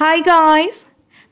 Hi guys!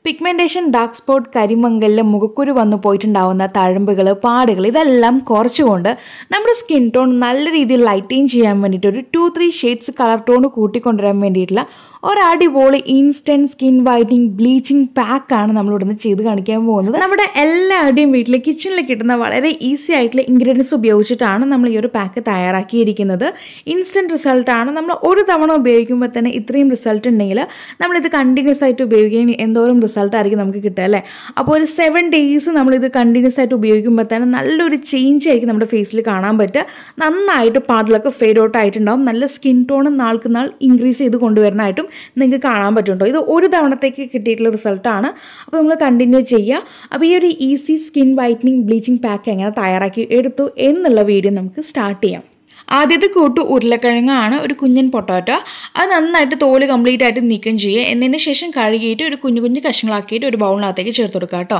Pigmentation, dark spot, കരിമങ്കലിലെ മുഖക്കുരു വന്നു പോയിട്ടുണ്ടാവുന്ന തഴമ്പുകൾ, പാടുകൾ ഇതെല്ലാം കുറച്ചുകൊണ്ട് നമ്മുടെ സ്കിൻ ടോൺ നല്ല രീതിയിൽ ലൈറ്റൻ ചെയ്യാൻ വേണ്ടിയിട്ട് ഒരു 2-3 ഷെയ്ഡ്സ് കളർ ടോൺ കൂട്ടിക്കൊണ്ടുവരാൻ വേണ്ടിയിട്ടുള്ള ഒരു അടിപൊളി ഇൻസ്റ്റൻറ്റ് സ്കിൻ വൈറ്റനിങ് ബ്ലീച്ചിങ് പാക്കാണ് നമ്മളിവിടുന്ന് ചെയ്ത് കാണിക്കാൻ പോകുന്നത്. നമ്മുടെ എല്ലാവരുടെയും വീട്ടിൽ കിച്ചണിൽ കിട്ടുന്ന വളരെ ഈസി ആയിട്ടുള്ള ഇൻഗ്രീഡിയൻസ് ഉപയോഗിച്ചിട്ടാണ് നമ്മൾ ഈ ഒരു പാക്ക് തയ്യാറാക്കിയിരിക്കുന്നത്. ഇൻസ്റ്റൻറ്റ് റിസൾട്ടാണ്. നമ്മൾ ഒരു തവണ ഉപയോഗിക്കുമ്പോൾ തന്നെ ഇത്രയും റിസൾട്ട് ഉണ്ടെങ്കിൽ നമ്മളിത് കണ്ടിന്യൂസ് ആയിട്ട് ഉപയോഗിക്കുകയും എന്തോരം റിസൾട്ടായിരിക്കും നമുക്ക് കിട്ടുക അല്ലേ. അപ്പോൾ ഒരു 7 days നമ്മളിത് കണ്ടിന്യൂസ് ആയിട്ട് ഉപയോഗിക്കുമ്പോൾ തന്നെ നല്ലൊരു ചേഞ്ച് ആയിരിക്കും നമ്മുടെ ഫേസിൽ കാണാൻ പറ്റുക. നന്നായിട്ട് പാടിലൊക്കെ ഫെയ്ഡ് ഔട്ട് ആയിട്ടുണ്ടാവും. നല്ല സ്കിൻ ടോൺ നാൾക്ക് നാൾ ഇൻക്രീസ് ചെയ്ത് കൊണ്ടുവരാനായിട്ടും നിങ്ങൾക്ക് കാണാൻ പറ്റുന്നുണ്ടോ. ഇത് ഒരു തവണത്തേക്ക് കിട്ടിയിട്ടുള്ള റിസൾട്ടാണ്. അപ്പോൾ നമ്മൾ കണ്ടിന്യൂ ചെയ്യുക. അപ്പോൾ ഈ ഒരു easy skin whitening bleaching pack എങ്ങനെ തയ്യാറാക്കി എടുത്തു എന്നുള്ള വീഡിയോ നമുക്ക് സ്റ്റാർട്ട് ചെയ്യാം. ആദ്യത്തെ കൂട്ട് ഉരുളക്കിഴങ്ങാണ്, ഒരു കുഞ്ഞൻ പൊട്ടാറ്റോ. അത് നന്നായിട്ട് തോല് കംപ്ലീറ്റ് ആയിട്ട് നീക്കം ചെയ്യുക. എന്നതിന് ശേഷം കഴുകിയിട്ട് ഒരു കുഞ്ഞു കുഞ്ഞു കഷ്ണങ്ങളാക്കിയിട്ട് ഒരു ബൗളിനകത്തേക്ക് ചേർത്ത് കൊടുക്കുക കേട്ടോ.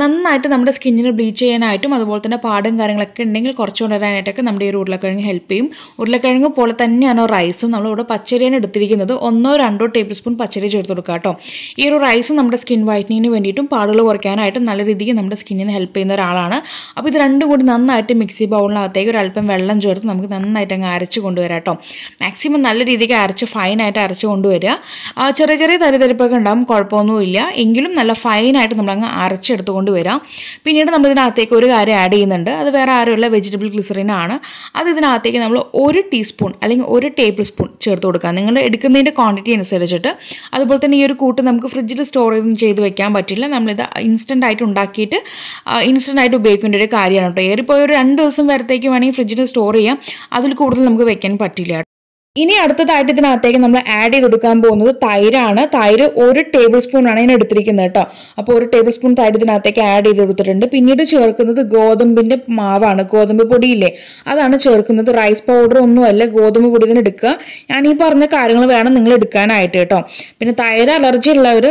നന്നായിട്ട് നമ്മുടെ സ്കിന്നിന് ബ്ലീച്ച് ചെയ്യാനായിട്ടും അതുപോലെ തന്നെ പാടും കാര്യങ്ങളൊക്കെ ഉണ്ടെങ്കിൽ കുറച്ച് കൊണ്ടുവരാനായിട്ടൊക്കെ നമ്മുടെ ഈ ഒരു ഉരുളക്കിഴങ്ങ് ഹെൽപ്പ് ചെയ്യും. ഉരുളക്കിഴങ്ങ് പോലെ തന്നെയാണോ റൈസും. നമ്മളിവിടെ പച്ചരിയാണ് എടുത്തിരിക്കുന്നത്. 1-2 ടേബിൾ സ്പൂൺ പച്ചരി ചേർത്ത് കൊടുക്കുക കേട്ടോ. ഈ ഒരു റൈസും നമ്മുടെ സ്കിൻ വൈറ്റനിങ്ങിന് വേണ്ടിയിട്ടും പാടുകൾ കുറയ്ക്കാനായിട്ടും നല്ല രീതിക്ക് നമ്മുടെ സ്കിന്നിന് ഹെൽപ്പ് ചെയ്യുന്ന ഒരാളാണ്. അപ്പോൾ ഇത് രണ്ടും കൂടി നന്നായിട്ട് മിക്സി ബൗളിനകത്തേക്ക് ഒരു അല്പം വെള്ളം ചേർത്ത് നമുക്ക് നന്നായിട്ട് അങ്ങ് അരച്ച് കൊണ്ടുവരാം കേട്ടോ. മാക്സിമം നല്ല രീതിക്ക് അരച്ച് ഫൈനായിട്ട് അരച്ച് കൊണ്ടുവരിക. ചെറിയ ചെറിയ തരിതരിപ്പൊക്കെ ഉണ്ടാകും, കുഴപ്പമൊന്നുമില്ല. എങ്കിലും നല്ല ഫൈനായിട്ട് നമ്മളങ്ങ് അരച്ചെടുത്ത് കൊണ്ടുവരാം. പിന്നീട് നമ്മൾ ഇതിനകത്തേക്ക് ഒരു കാര്യം ആഡ് ചെയ്യുന്നുണ്ട്. അത് വേറെ ആരുമല്ല, വെജിറ്റബിൾ ഗ്ലിസറിനാണ്. അത് ഇതിനകത്തേക്ക് നമ്മൾ 1 ടീസ്പൂൺ അല്ലെങ്കിൽ 1 ടേബിൾ സ്പൂൺ ചേർത്ത് കൊടുക്കുക. നിങ്ങൾ എടുക്കുന്നതിൻ്റെ ക്വാണ്ടിറ്റി അനുസരിച്ചിട്ട്. അതുപോലെ തന്നെ ഈ ഒരു കൂട്ട് നമുക്ക് ഫ്രിഡ്ജിൽ സ്റ്റോർ ചെയ്ത് വെക്കാൻ പറ്റില്ല. നമ്മളിത് ഇൻസ്റ്റൻ്റ് ആയിട്ട് ഉണ്ടാക്കിയിട്ട് ഇൻസ്റ്റൻ്റ് ആയിട്ട് ഉപയോഗിക്കേണ്ട ഒരു കാര്യമാണ് കേട്ടോ. ഏറിപ്പോൾ ഒരു 2 ദിവസം വരത്തേക്ക് വേണമെങ്കിൽ ഫ്രിഡ്ജിൽ സ്റ്റോർ ചെയ്യാം. അതിൽ കൂടുതൽ നമുക്ക് വെക്കാൻ പറ്റില്ല. ഇനി അടുത്തതായിട്ട് ഇതിനകത്തേക്ക് നമ്മൾ ആഡ് ചെയ്ത് കൊടുക്കാൻ പോകുന്നത് തൈരാണ്. തൈര് 1 ടേബിൾ സ്പൂൺ ആണ് ഞാൻ എടുത്തിരിക്കുന്നത് കേട്ടോ. അപ്പോൾ 1 ടേബിൾ സ്പൂൺ തൈര് ഇതിനകത്തേക്ക് ആഡ് ചെയ്ത് കൊടുത്തിട്ടുണ്ട്. പിന്നീട് ചേർക്കുന്നത് ഗോതമ്പിന്റെ മാവാണ്. ഗോതമ്പ് പൊടിയില്ലേ, അതാണ് ചേർക്കുന്നത്. റൈസ് പൗഡർ ഒന്നുമല്ല, ഗോതമ്പ് പൊടി തന്നെ എടുക്കുക. ഞാൻ ഈ പറഞ്ഞ കാര്യങ്ങൾ വേണം നിങ്ങൾ എടുക്കാനായിട്ട് കേട്ടോ. പിന്നെ തൈര് അലർജി ഉള്ളവർ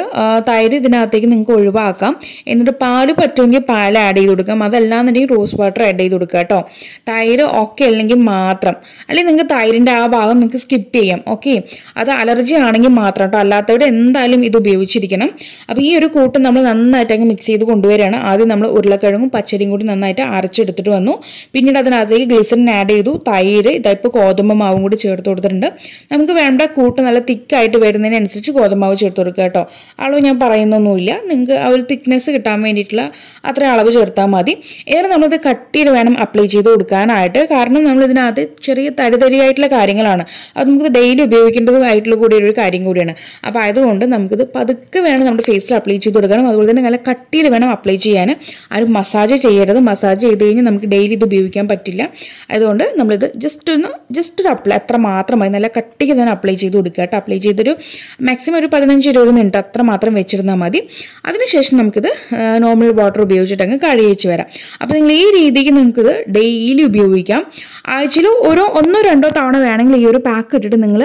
തൈര് ഇതിനകത്തേക്ക് നിങ്ങൾക്ക് ഒഴിവാക്കാം. എന്നിട്ട് പാല് പറ്റുമെങ്കിൽ പാൽ ആഡ് ചെയ്ത് കൊടുക്കാം. അതല്ലാന്നുണ്ടെങ്കിൽ റോസ് വാട്ടർ ആഡ് ചെയ്ത് കൊടുക്കുക കേട്ടോ. തൈര് ഓക്കെ അല്ലെങ്കിൽ മാത്രം, അല്ലെങ്കിൽ നിങ്ങൾക്ക് തൈരിൻ്റെ ആ ഭാഗം നിങ്ങൾക്ക് സ്കിപ്പ് ചെയ്യാം. ഓക്കെ, അത് അലർജി ആണെങ്കിൽ മാത്രം കേട്ടോ. അല്ലാത്തവർ എന്തായാലും ഇത് ഉപയോഗിച്ചിരിക്കണം. അപ്പോൾ ഈ ഒരു കൂട്ട് നമ്മൾ നന്നായിട്ട് അങ്ങ് മിക്സ് ചെയ്ത് കൊണ്ടുവരികയാണ്. ആദ്യം നമ്മൾ ഉരുളക്കിഴങ്ങും പച്ചരിയും കൂടി നന്നായിട്ട് അരച്ചെടുത്തിട്ട് വന്നു. പിന്നീട് അതിനകത്തേക്ക് ഗ്ലിസറിൻ ആഡ് ചെയ്തു. തൈര്, ഇതായിപ്പോൾ ഗോതമ്പ് മാവും കൂടി ചേർത്ത് കൊടുത്തിട്ടുണ്ട്. നമുക്ക് വേണ്ട കൂട്ട് നല്ല തിക്കായിട്ട് വരുന്നതിനനുസരിച്ച് ഗോതമ്പ് മാവ് ചേർത്ത് കൊടുക്കുക കേട്ടോ. അളവ് ഞാൻ പറയുന്നൊന്നുമില്ല, നിങ്ങൾക്ക് ആ ഒരു തിക്നെസ് കിട്ടാൻ വേണ്ടിയിട്ടുള്ള അത്ര അളവ് ചേർത്താൽ മതി. ഏറെ നമ്മളിത് കട്ടിയിൽ വേണം അപ്ലൈ ചെയ്ത് കൊടുക്കാനായിട്ട്. കാരണം നമ്മളിതിനകത്ത് ചെറിയ തരിതരിയായിട്ടുള്ള കാര്യങ്ങളാണ്. അത് നമുക്ക് ഡെയിലി ഉപയോഗിക്കേണ്ടതായിട്ടുള്ള കൂടി ഒരു കാര്യം കൂടിയാണ്. അപ്പോൾ അതുകൊണ്ട് നമുക്കിത് പതുക്കെ വേണം നമ്മുടെ ഫേസിൽ അപ്ലൈ ചെയ്ത് കൊടുക്കണം. അതുപോലെ തന്നെ നല്ല കട്ടിയിൽ വേണം അപ്ലൈ ചെയ്യാൻ. ആരും മസാജ് ചെയ്യരുത്. മസാജ് ചെയ്ത് കഴിഞ്ഞാൽ നമുക്ക് ഡെയിലി ഇത് ഉപയോഗിക്കാൻ പറ്റില്ല. അതുകൊണ്ട് നമ്മളിത് ജസ്റ്റ് ഒരു അപ്ലൈ അത്ര മാത്രമായി നല്ല കട്ടിക്ക് തന്നെ അപ്ലൈ ചെയ്ത് കൊടുക്കുക കേട്ടോ. അപ്ലൈ ചെയ്തൊരു മാക്സിമം ഒരു 15-20 മിനിറ്റ് അത്ര മാത്രം വെച്ചിരുന്നാൽ മതി. അതിനുശേഷം നമുക്കിത് നോർമൽ വാട്ടർ ഉപയോഗിച്ചിട്ട് അങ്ങ് കഴുകിച്ച് വരാം. അപ്പോൾ നിങ്ങൾ ഈ രീതിക്ക് നിങ്ങൾക്കിത് ഡെയിലി ഉപയോഗിക്കാം. ആഴ്ചയിൽ 1-2 തവണ വേണമെങ്കിൽ ഈ ഒരു പാക്ക് ഇട്ടിട്ട് നിങ്ങൾ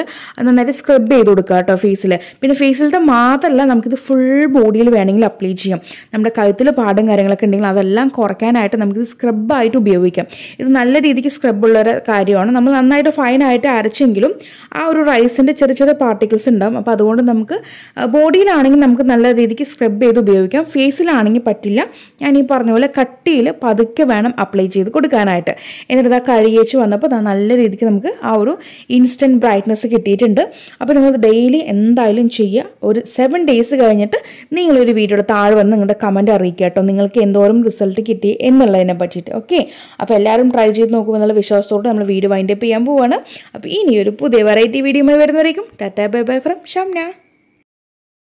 നന്നായിട്ട് സ്ക്രബ് ചെയ്ത് കൊടുക്കുക കേട്ടോ ഫേസിൽ. പിന്നെ ഫേസിലത്തെ മാത്രമല്ല, നമുക്കിത് ഫുൾ ബോഡിയിൽ വേണമെങ്കിൽ അപ്ലൈ ചെയ്യാം. നമ്മുടെ കഴുത്തിൽ പാടും കാര്യങ്ങളൊക്കെ ഉണ്ടെങ്കിൽ അതെല്ലാം കുറയ്ക്കാനായിട്ട് നമുക്കിത് സ്ക്രബായിട്ട് ഉപയോഗിക്കാം. ഇത് നല്ല രീതിക്ക് സ്ക്രബുള്ളൊരു കാര്യമാണ്. നമ്മൾ നന്നായിട്ട് ഫൈനായിട്ട് അരച്ചെങ്കിലും ആ ഒരു റൈസിൻ്റെ ചെറിയ ചെറിയ പാർട്ടിക്കിൾസ് ഉണ്ടാകും. അപ്പോൾ അതുകൊണ്ട് നമുക്ക് ബോഡിയിലാണെങ്കിൽ നമുക്ക് നല്ല രീതിക്ക് സ്ക്രബ് ചെയ്ത് ഉപയോഗിക്കാം. ഫേസിലാണെങ്കിൽ പറ്റില്ല. ഞാൻ ഈ പറഞ്ഞ പോലെ കട്ടിയിൽ പതുക്കെ വേണം അപ്ലൈ ചെയ്ത് കൊടുക്കാനായിട്ട്. എന്നിട്ട് ആ കഴുകിച്ച് വന്നപ്പോൾ നല്ല രീതിക്ക് നമുക്ക് ആ ഒരു ഇൻസ്റ്റൻറ്റ് ബ്രൈറ്റ്നസ് കിട്ടിയിട്ടുണ്ട്. അപ്പോൾ നിങ്ങൾ ഡെയിലി എന്തായാലും ചെയ്യുക. ഒരു 7 days കഴിഞ്ഞിട്ട് നിങ്ങളൊരു വീഡിയോയുടെ താഴെ വന്ന് നിങ്ങളുടെ കമൻറ്റ് അറിയിക്കുക കേട്ടോ, നിങ്ങൾക്ക് എന്തോരം റിസൾട്ട് കിട്ടി എന്നുള്ളതിനെ പറ്റിയിട്ട്. ഓക്കെ, അപ്പോൾ എല്ലാവരും ട്രൈ ചെയ്ത് നോക്കുമെന്നുള്ള വിശ്വാസത്തോടെ നമ്മൾ വീഡിയോ വൈൻഡപ്പ് ചെയ്യാൻ പോവുകയാണ്. അപ്പോൾ ഇനിയൊരു പുതിയ വെറൈറ്റി വീഡിയോയുമായി വരുന്നവരേക്കും tata bye bye from Shamna.